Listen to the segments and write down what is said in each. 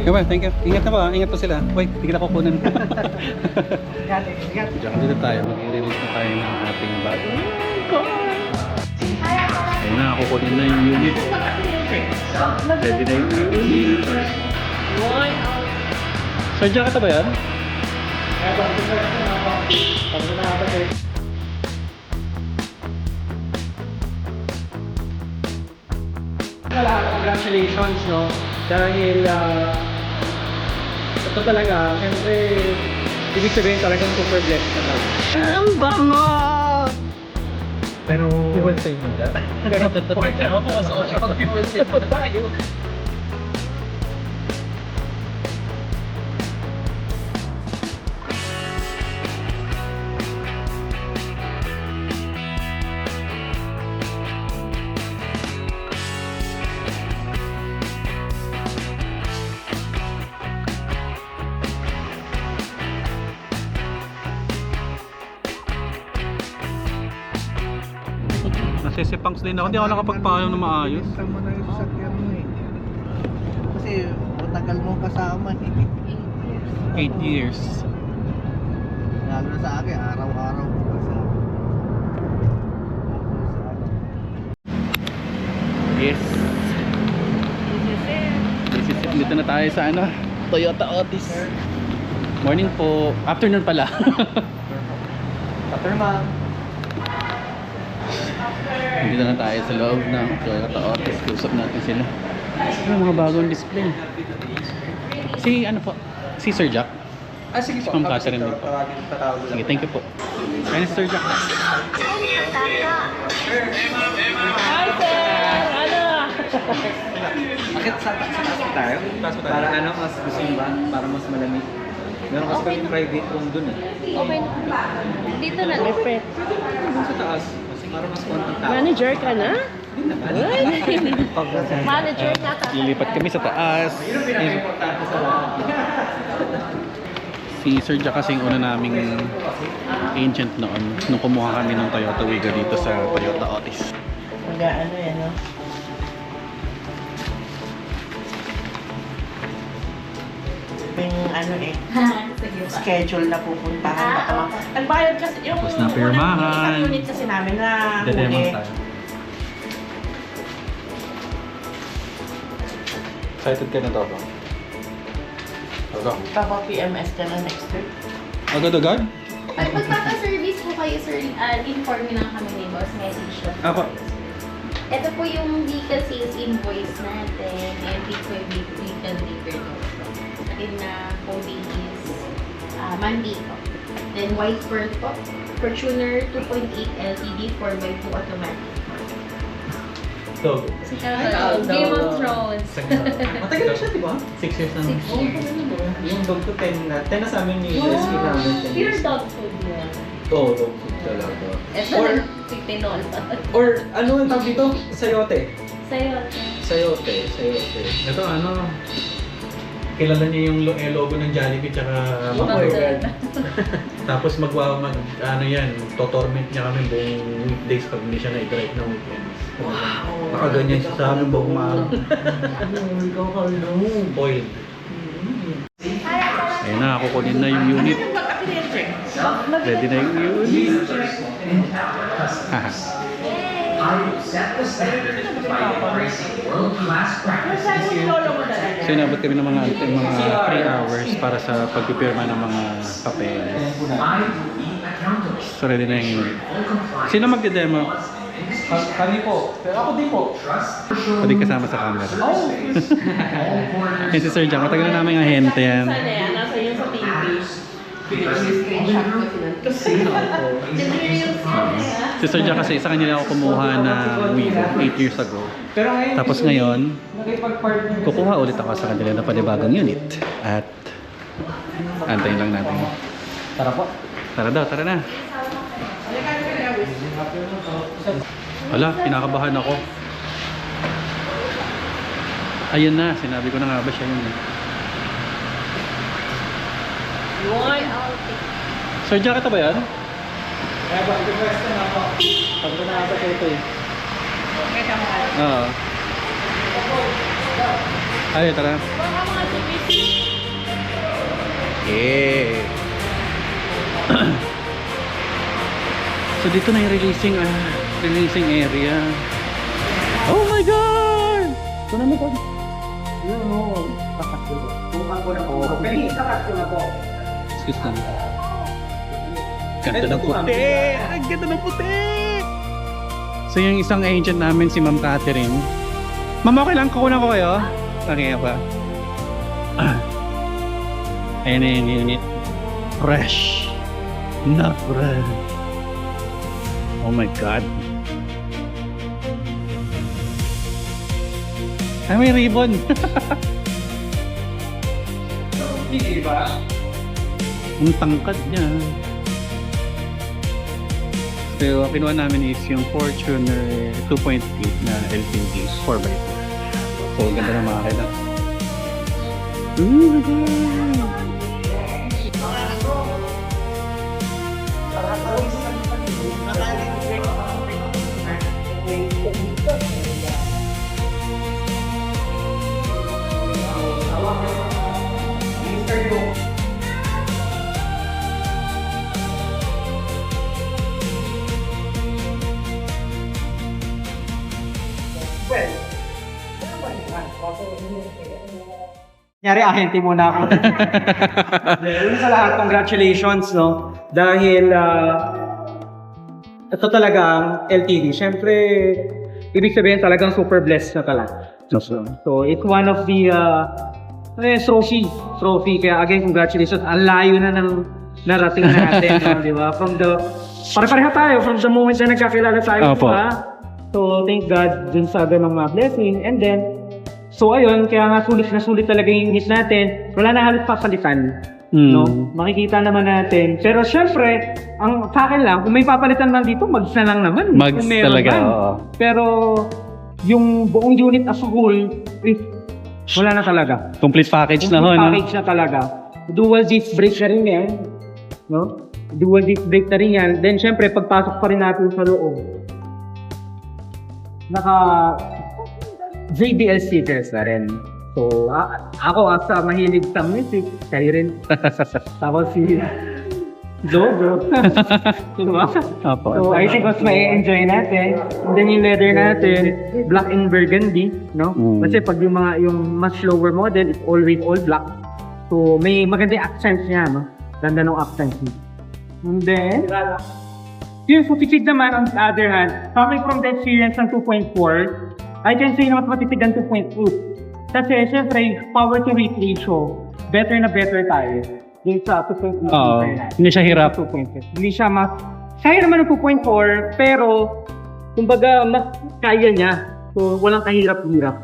Well, thank you. Ingat na po, ingat po sila. Wait, hindi kita kukunan. Ingat. Diyan dito tayo, mag-i-release na tayo ng ating bago. Ayun na, kukunin na yung unit. Ready na yung unit. Sir, diyan ka ba yan? Congratulations, no? Dahil ito talaga, siyempre ibig sabihin talagang super blessed na lang. Ang bango! Pero we will say no that. Pero totoo ako mas okay pag we will say no tayo. Nasisipangs din ako, hindi ako nakapagpaalam na maayos. Benta mo na yung sasakyan mo eh. Kasi matagal mong kasama eh. 8 years. Lalo na sa akin, araw-araw ko kasama. Yes. This is it. Dito na tayo sa ano, Toyota Otis. Morning po. Afternoon pala. Paterma. Dito na tayo sa loob ng Toyota Otis. Usap natin sila. Ano mga bagong display. Si ano po? Si Sir Jack. Sige Si Ma'am Catherine din po. Sige, thank you po. Kaya ni Sir Jack. Hi, sir! Ano? Bakit sa taas tayo? Para ano, mas gusto mo ba? Para mas malamig. Meron kasi kami private room dun eh. Okay na. Dito na. May pre. Dun sa taas. Kasi para mas konti tao. Manager ka na? Manager na ka. Lilipat kami sa taas. Si Sir Jack kasing una naming agent noon nung kumuha kami ng Toyota Wigo dito sa Toyota Otis. Mag-ano yan, no? Yung ano eh, schedule na pupuntahan na tama. Nagbayad kasi yung Tapos na pirmahan. isang unit kasi namin na Dedemon huli. tayo. Excited ka na daw ba? Agad. Baka PMS ka na next week. Agad-agad? Pag magpapa-service po kayo, sir, inform nyo lang kami ni boss, message lang. Ako. Ito po yung vehicle sales invoice natin, and dito yung vehicle record also. Atin na coding is Monday po. Then white pearl po, Fortuner 2.8 LTD 4x2 automatic. Dog. Game of Thrones. Matagal na siya, di ba? 6 years na. 6 years. Yung dog ko 10 na. 10 na sa amin ni rescue namin. 10 Pure years. dog food yan. Oo, dog food talaga. Ito Or, na, titinol. or ano yung tawag dito? Sayote. Sa'yo. Sayote. Ito ano, kilala niya yung logo ng Jollibee tsaka Bakit? tapos ano yan, totorment niya kami buong weekdays pag hindi siya na-drive ng weekends. Wow! Nakaganyan siya sa amin buong oil. Ayun na, kukunin na yung unit. Ready na yung unit. Haha. So inabot kami ng mga 3 hours para sa pagpipirma ng mga papeles. So ready na yung unit. Sino magde-demo? Kami po. Pero ako din po. Pwede kasama sa camera. Yan si Sir Jack, matagal na namin ahente yan. Sana yan, nasa yun sa TV. Si Sir Jack kasi sa kanya ako kumuha na Wigo 8 years ago. Pero ngayon, Tapos ngayon, nakipag-partner. kukuha ulit ako sa kanila ng panibagong unit. At antayin lang natin. Tara po. Tara daw, tara na. Hala, kinakabahan ako. Ayun na, sinabi ko na nga ba siya yun. Sir Jack, ito ba yan? Kaya ba, request na ako. Pag ko na ata ito eh. Okay ka mo. Oo. Ay, tara. Baka mga CBC. Yeah. So dito na yung releasing area. Oh my God! Ito na po. Excuse me. Ganda ng puti! Ang ganda ng puti! So yung isang agent namin si Ma'am Catherine. Ma'am, okay lang? Kukunan ko kayo? Okay ba? Ayun. Fresh. Natural. Oh my God. Ay, may ribbon. Ang tangkad niya. So, kinuha namin is yung Fortuner 2.8 na LCD 4x4. So, ganda na makakita. Ooh, my God! Nyari, ahente muna ako. Una sa lahat, congratulations, no? Dahil, ito talaga ang LTV. Siyempre, ibig sabihin talagang super blessed na talaga. So, it's one of the, trophy. Kaya again, congratulations. Ang layo na ng narating natin, no? Di ba? Pare-pareha tayo, from the moment na nagkakilala tayo, Opo. diba? So, thank God dun sa ganong mga blessing. And then, so ayun, kaya nga sulit talaga yung unit natin. Wala na halos papalitan. No? Makikita naman natin. Pero syempre, ang sa akin lang, kung may papalitan man dito, mags na lang naman. Mags Kung meron talaga, man. oo. Pero yung buong unit as a whole, wala na talaga. Complete package na ho, Complete no? package na talaga. Dual disc brake na rin yan. No? Dual disc brake na rin yan. Then syempre, pagpasok pa rin natin sa loob. JBL stickers na rin. So, ako sa mahilig sa music, kayo rin. Tapos si Jojo. Diba? Opo. So, I think mas mai-enjoy natin. And then yung leather natin, black and burgundy, no? Kasi pag yung much lower model, it's always all black. So, may magandang accents niya, no? Ganda ng accents niya. And then, yung sufficit naman on the other hand, coming from the experience ng 2.4, I can say na mas matipid ang 2.2. Kasi syempre, power to weight ratio, better na better tayo. Yung sa 2.2. Oo. Hindi siya hirap. 2.2. Hindi siya mas... Kaya naman ng 2.4, pero kumbaga mas kaya niya. So, walang kahirap-hirap.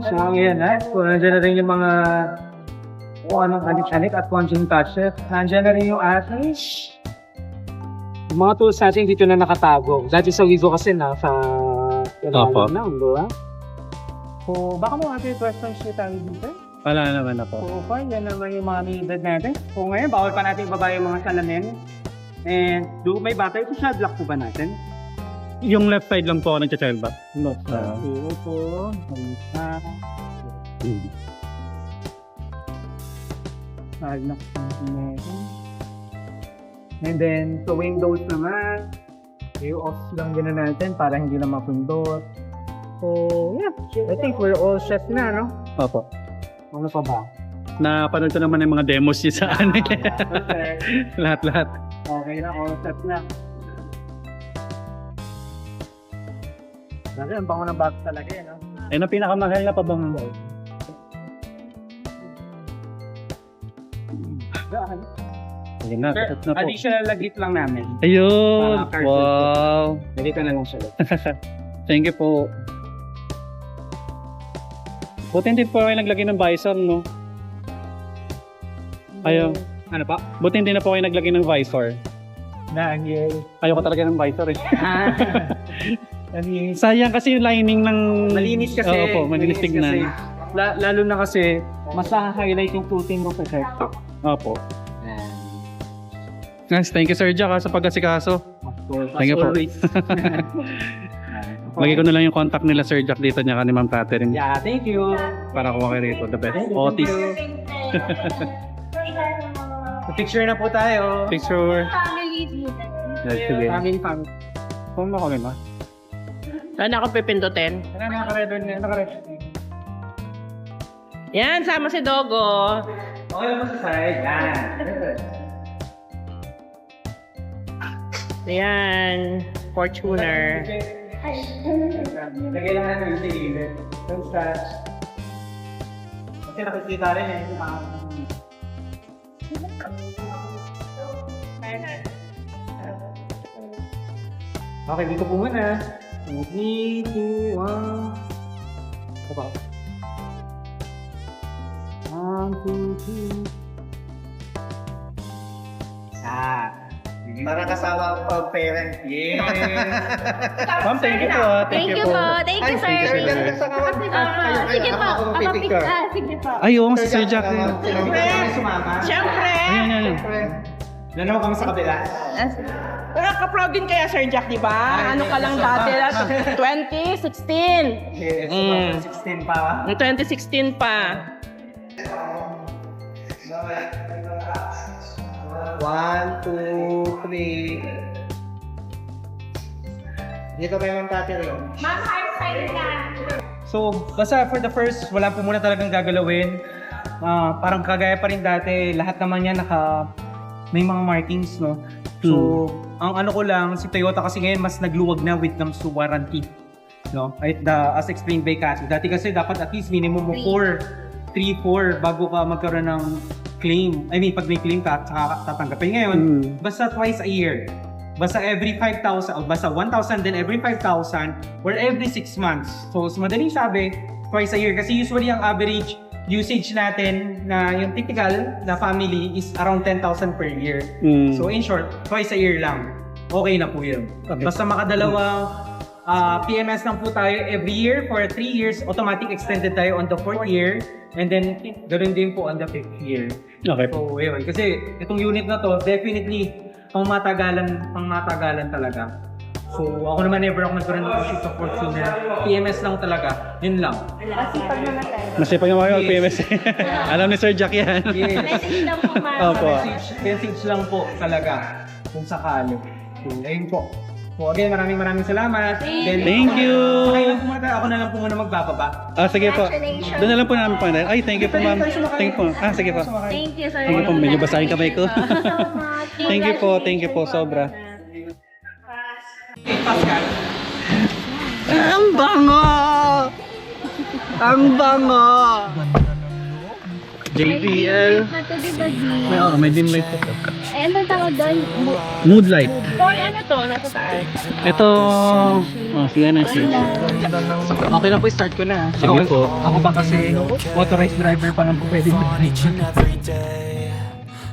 So, yan ha. So, nandiyan na rin yung mga kung anong anik-anik at punching touches. Nandiyan na rin yung ating yung mga tools natin dito na nakatago. Dati sa Wigo kasi nasa Opo. na, diba? So, baka mo ating questions tayo dito? Wala naman ako. So, far, yan naman yung mga needed natin. So, ngayon, bawal pa natin ibaba yung mga salamin. And, may battery. Ito siya, block po ba natin? Yung left side lang po ako nag-child ba? No. Ito. And then, sa windows naman, i-off lang din na natin para hindi na mapundot. So, yeah. I think we're all set na, no? Opo. Ano pa ba? Napanood ko naman yung mga demos niya sa ano. Okay. Lahat. Okay na, all set na. Kasi ang bango ng box talaga eh, no? Ayun ang pinakamahal na pabango. Ayun na, Sir, tapos na po. additional lagit lang namin. Ayun! Para card Wow! Lagit na lang siya. Thank you po. Buti hindi po kayo naglagay ng visor, no? Ayaw. Ano pa? Buti hindi na po kayo naglagay ng visor. Dahil. Ayoko talaga ng visor eh. Dahil. Sayang kasi yung lining ng... Malinis kasi. Oo po, malinis tignan. Lalo na kasi, mas nakaka-highlight yung footing mo sa shirt. Opo. Guys, thank you Sir Jack sa pag-asikaso. Thank you po. Always. Lagay ko na lang yung contact nila Sir Jack dito niya ni Ma'am Catherine. Yeah, thank you. Para kuha kayo rito. The best. Otis. Picture na po tayo. Picture. Family. Yes, sige. Family. Kung mo kami ma. Saan ako pipindutin? Nakaredo. Yan, sama si Dogo. Okay lang po sa side. Yan. Yan, Fortuner. Lagay lang natin yung tigilid. Don't touch. Kasi nakikita rin eh. Okay, dito po muna. 3, 2, 1. Aba. 1, 2, 3. Para kasama ang parent. Yes. Ma'am, thank you po. Thank you po. Thank you, sir. Sige Sige po. Sige po. Ay, oo, si Sir Jack. Siyempre! Ayan, ayan. Doon naman kami sa kabila. Ka-proud din kaya, Sir Jack, di ba? Ano ka lang dati? 2016. Yes, 16 pa. Noong 2016 pa. 1, 2, 3. Dito kayo ng tatiri. Ma'am, hard side na. So, basta for the first, wala po muna talagang gagalawin. Parang kagaya pa rin dati, lahat naman yan may mga markings, no? So, ang ano ko lang, si Toyota kasi ngayon mas nagluwag na when it comes to warranty. No? As explained by Cassie. Dati kasi dapat at least minimum 3-4 bago ka magkaroon ng claim. I mean, pag may claim ka, saka tatanggapin. Ngayon, basta twice a year. Basta every 5,000, o basta 1,000 then every 5,000 or every 6 months. So, madaling sabi, twice a year. Kasi usually ang average usage natin na yung typical na family is around 10,000 per year. So, in short, twice a year lang. Okay na po yun. Okay. Basta makadalawang PMS lang po tayo every year for 3 years. Automatic extended tayo on the 4th year. And then, ganoon din po on the 5th year. Okay. So, yun. Kasi itong unit na to, definitely, pangmatagalan talaga. So, ako naman never ako nagkaroon ng issue sa Fortuner. PMS lang talaga. Yun lang. Masipag naman kayo mag-PMS. Alam ni Sir Jack yan. Yes. Message lang po, ma'am. Opo. Message lang po talaga. Kung sakali. So, ayun po. So, again, maraming salamat. Then, Thank you. Ako na lang po muna magbababa. Sige po. Congratulations. Doon na lang po namin pangalan. Ay, thank you po ma'am. Thank you po. Sige po. Thank you, sir. Thank you po. Medyo basahin kamay ko. so much. Thank you po. Sobra. Pascal. Ang bango! Ang bango! JBL. Na to, di ba, G? May dim light po. Eh, ano tawag doon? Mood light. Boy, ano to? Nasa taas. Ito. Sige na. Okay lang po, start ko na. Sige po. Ako pa kasi authorized driver pa lang po pwede each and every day.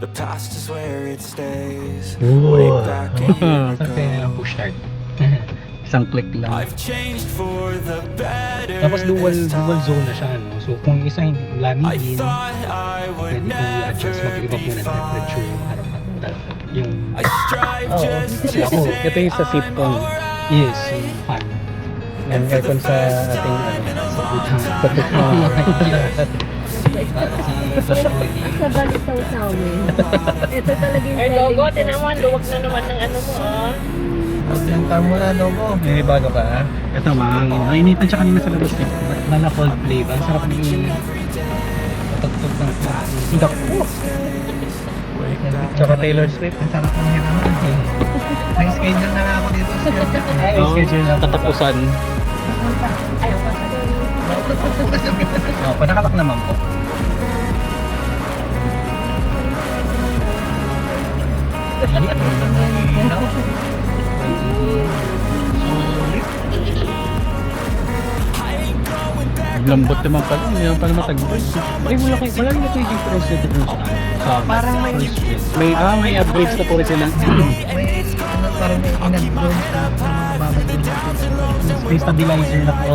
The past is where it stays. Way back in years ago. Push start. Isang click lang. I've changed for the better. Tapos dual zone na siya. No? So kung isa hindi I lamigin, thought I would pwede kong i-adjust mag-iba po ng temperature. Yung I strive just kasi to ako, ito yung sa seat ko. Yes, yung fan. Yung aircon sa ating sa tukma. Sa balisaw-saw eh. Ito talaga yung Dogo, tinaman, luwag na naman ng ano mo, oh. Pagkantar mo na, Dogo. May bago pa. Ito, mahangin. Nainitan siya kanina sa labas. Nana cold play ba? Ang sarap ng patugtog ng sindak po. Tsaka Taylor Swift. Ang sarap ng hiraman. May schedule na nga ako dito. May schedule na katapusan. Panakatak naman po. Lambot naman pala, hindi naman pala matagpuan. Ay, wala nila ito yung difference na difference. Parang may upgrades na po rin sila. Parang may in-upgrade may stabilizer na po.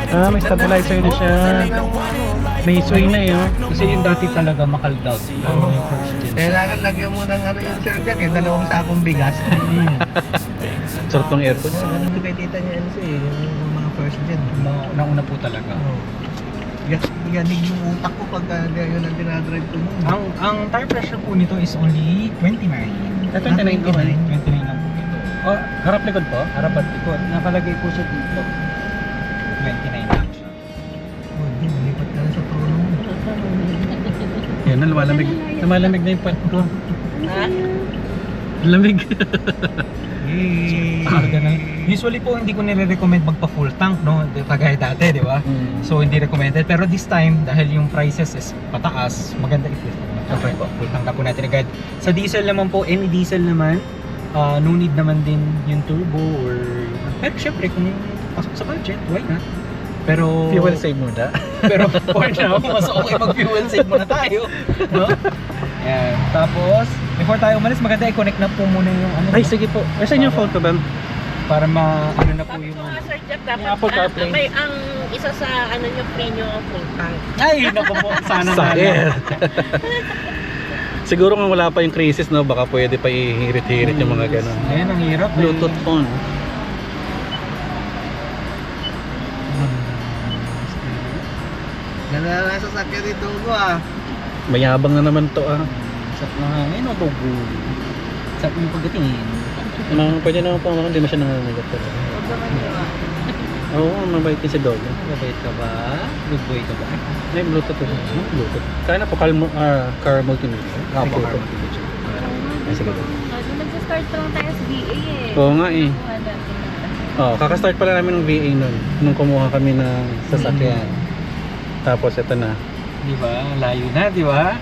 May stabilizer na siya. May sway na yun. Kasi yung dati talaga makaldaw. Kailangan lagyan mo ng ano yung surgeon, yung 2 sakong bigas. Sarap ng aircon. Ganun kay tita niya ano siya eh, yung mga first gen. Nauna po talaga. Yanig yung utak ko pagka yun ang dinadrive ko mo. Ang tire pressure po nito is only 29. 29 lang po ito. Oh, harap likod po? Harap at likod. Nakalagay po siya dito. 29 lang siya. Oh, hindi, malipat ka na sa trono mo. Yan, lumalamig. Lumalamig na yung part ko. Ha? Lamig. Yay! Usually po hindi ko nire-recommend magpa full tank, no? Kagaya dati, di ba? So hindi recommended. Pero this time, dahil yung prices is pataas, maganda i-full tank. Okay po, full tank na po natin agad. Sa diesel naman po, any diesel naman, no need naman din yung turbo or... Pero syempre, kung pasok sa budget, why not? Pero... Fuel save muna. Pero for now, mas okay mag-fuel save muna tayo. No? Yan. Tapos, before tayo umalis, maganda i-connect na po muna yung ano. Ay, sige po. Asan yung phone ko, Bam? Para ano na po yung... Mga Sir Jeff, dapat Apple CarPlay. may ang isa sa ano nyo, free nyo full tank. Ay, naku po. Sana Sakit. Siguro nga wala pa yung crisis, no? Baka pwede pa ihirit-hirit yung mga ganun. Ayan, ang hirap. Bluetooth phone. Ganda na sa sakya dito ko ah. Mayabang na naman to, ah. Sa mga ngayon, ang dugo. Sa yung pagdatingin. Pwede naman po, hindi masyadong nangangagat talaga. Oo, mabait din si Dog. Mabait ka ba? Good boy ka ba? May Bluetooth to. Bluetooth. Kaya na po, car multimedia. Apo, Car car multimedia. Ay, sige. Nag-start lang tayo sa VA eh. Oo nga eh. Wala pinunta. Oh, kakastart pala namin ng VA nun. Nung kumuha kami ng sasakyan. Tapos ito na. Di ba? Layo na, di ba?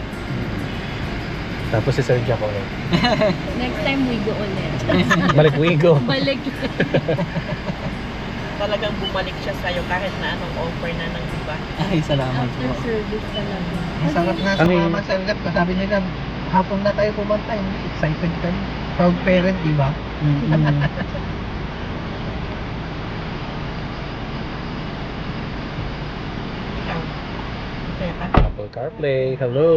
Tapos si Sir Jack ulit. Next time we go ulit. Balik Wigo. Balik. Talagang bumalik siya sa'yo kahit na anong offer na ng iba. Ay, salamat After po. service talaga. Ang sarap nga Ano sumama sa ugat. Sabi nila, hapon na tayo pumunta. Excited kayo. Proud parent, di ba? Ikaw. Teka. Apple CarPlay. Hello.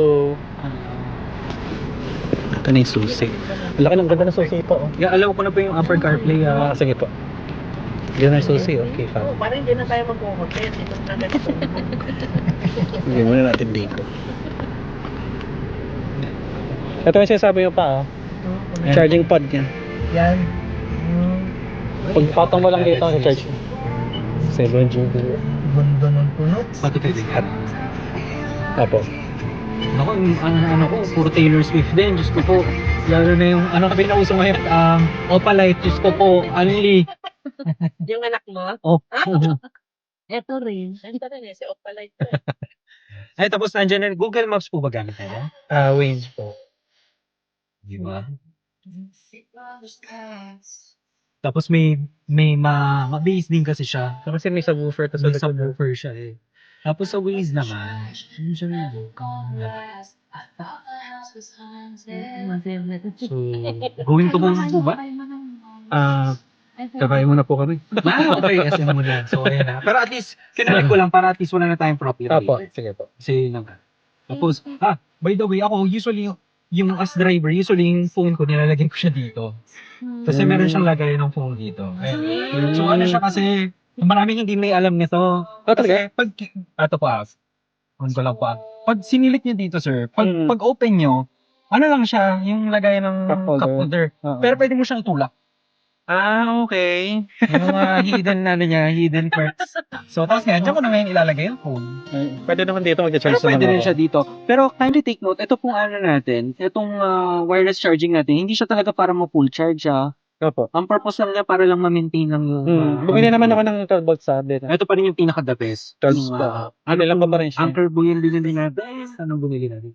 Ito na yung susi. Ang laki ng ganda ng susi po. Oh. Yeah, alam ko na po yung upper CarPlay. Sige po. Ganda ng susi. Okay, Oh, fine. parang hindi na tayo mag-hotel. Ito na ganito. Bigyan muna natin dito. Ito yung sinasabi mo pa, oh. Charging pad niya. Yan. Pagpatong mo lang dito sa charge. 7 GB. Ganda ng tunog. Pati pwede ka. Apo. Ako, ano ko, puro Taylor Swift din. Diyos ko po. Lalo na yung, ano kami na uso ngayon, Opalite. Diyos ko po, Anli. Yung anak mo? Oh. Ito rin. Ito rin eh, si Opalite. Ay, tapos nandiyan na, Google Maps po ba gamit tayo? Waze po. Di ba? Tapos may ma-base din kasi siya. Kasi may subwoofer to May subwoofer siya eh. Tapos sa Waze naman, yun siya rin. So, going to home po ba? Kakain muna po kami. Okay, kasi muna. So, ayan na. Pero at least, kinalik ko lang para at least wala na tayong problem. Apo, sige po. Kasi yun lang. Tapos, by the way, ako usually, yung as driver, usually yung phone ko, nilalagay ko siya dito. Kasi meron siyang lagay ng phone dito. Ayan. So, ano siya kasi, maraming hindi may alam nito. Kasi, pag, ito pa, on ko lang pa. Pag sinilit niyo dito, sir, pag open nyo, ano lang siya, yung lagay ng Cup cup holder. Pero pwede mo siyang itulak. Okay. Yung mga hidden na niya, hidden parts. So, tapos nga, dyan ko na ngayon ilalagay yung phone. Pwede naman dito mag-charge Pero pwede rin siya dito. Pero kindly take note, ito pong ano natin, itong wireless charging natin, hindi siya talaga para ma-full charge ah. Opo. Ang purpose lang niya para lang ma-maintain ng... Bumili naman ako ng 12 volts sa din. Ito pa rin yung pinaka-the best. 12 ba? Ano lang pa rin siya? Anchor Buoy binili natin. Anong bumili natin?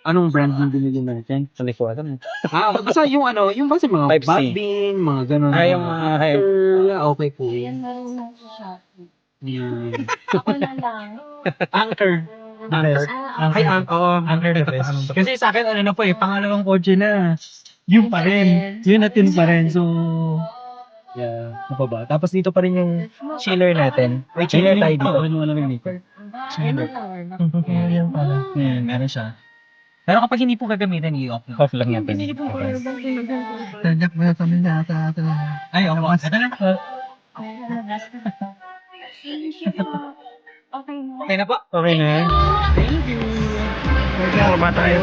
Anong brand yung binili natin? Hindi ko alam. Basta yung ano, yung basta mga Type C. Batbin, mga ganun. Yung mga Okay po. Yan meron na sa Shopee. Yan. Ako na lang. Anchor. Anchor. Ay, Anchor the best. Kasi sa akin, ano na po eh, pangalawang kotse na. Yun pa rin. Yun natin pa rin. So, yeah. Ano pa ba? Tapos dito pa rin yung chiller natin. May chiller tayo dito. Ano naman namin dito? Chiller. Yan pala. Yan, meron siya. Pero kapag hindi po gagamitin, i-off lang. Off lang natin. Tanjak mo na kami na Ay, opo. Ito na. Okay na po. Okay na. Thank you. Baba tayo.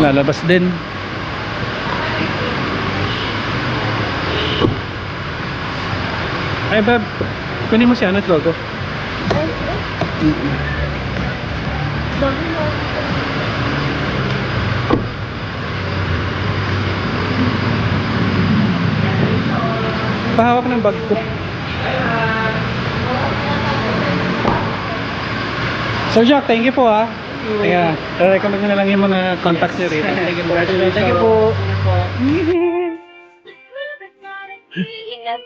Lalabas din. Ay, Bab. Kunin mo si ano, logo. Pahawak ng bag ko. Sir Jack, thank you po ha. Ayan, recommend nyo na lang yung mga contacts nyo rito. Thank you po. Thank you po. Ingat.